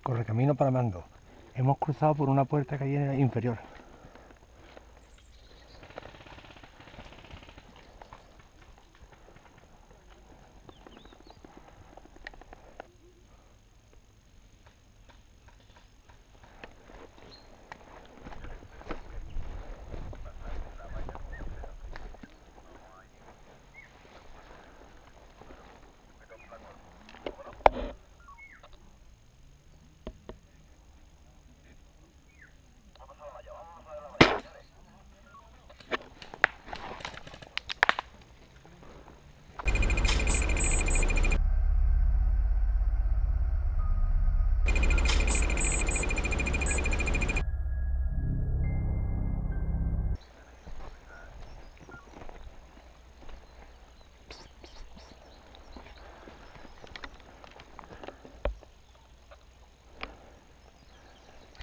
Correcamino para Mando. Hemos cruzado por una puerta que hay en el inferior.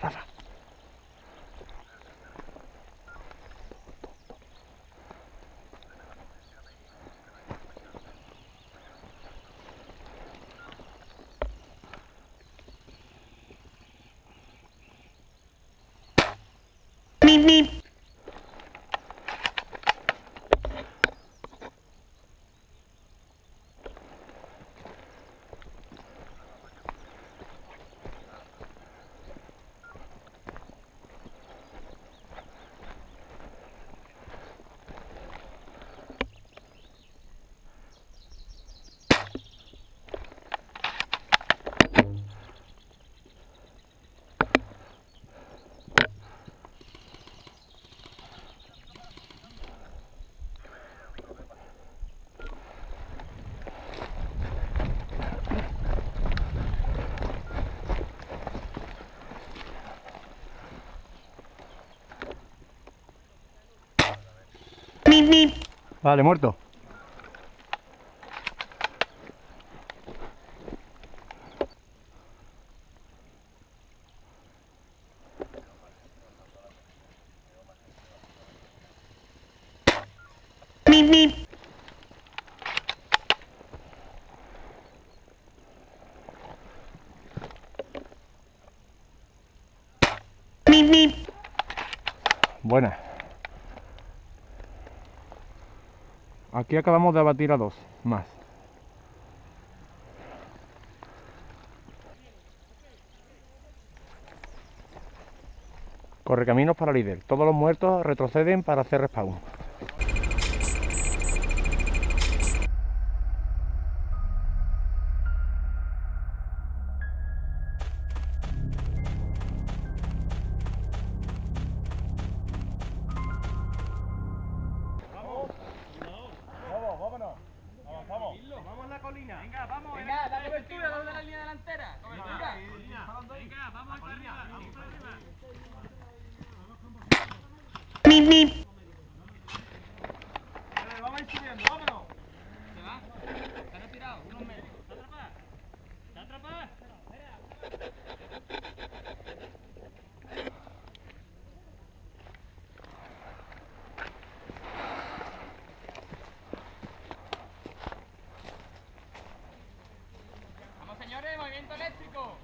Rafa. Vale, muerto. Buena. Aquí acabamos de abatir a dos más. Correcaminos para líder. Todos los muertos retroceden para hacer respawn. Vamos a la colina. Venga, vamos. Venga, la cobertura, ¿dónde la línea delantera? Cobertura. Venga, vamos para arriba. Vamos para arriba. Vamos a ir subiendo, vámonos. ¿Se va? Está retirado, unos metros. ¿Está atrapado? ¿Está atrapado? Vamos, señores, movimiento eléctrico.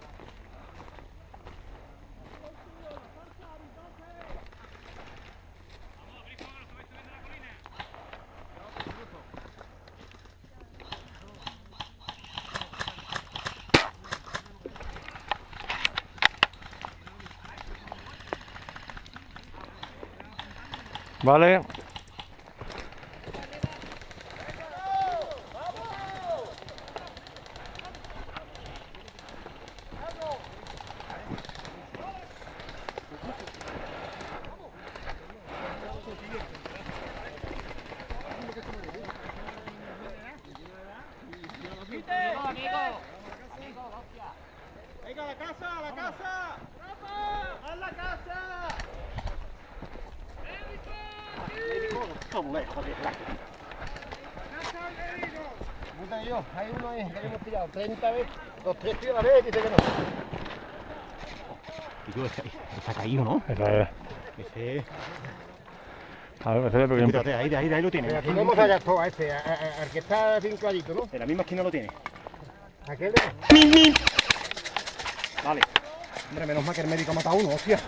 Vale. Venga, a la casa, a la casa. ¡Rafa! ¡A la casa! Son lejos de la puta yo, hay uno ahí que hemos tirado 30 veces, 2-3 tiros a la vez y dice que no. Y yo, está caído, ¿no? Esa es. Ese... A ver, ese es porque... Mírate, ahí lo tiene. Aquí no hemos hallado a este, al que está vincladito, ¿no? En la misma esquina lo tiene. Aquel de... Vale. Hombre, menos mal que el médico ha matado a uno, hostia.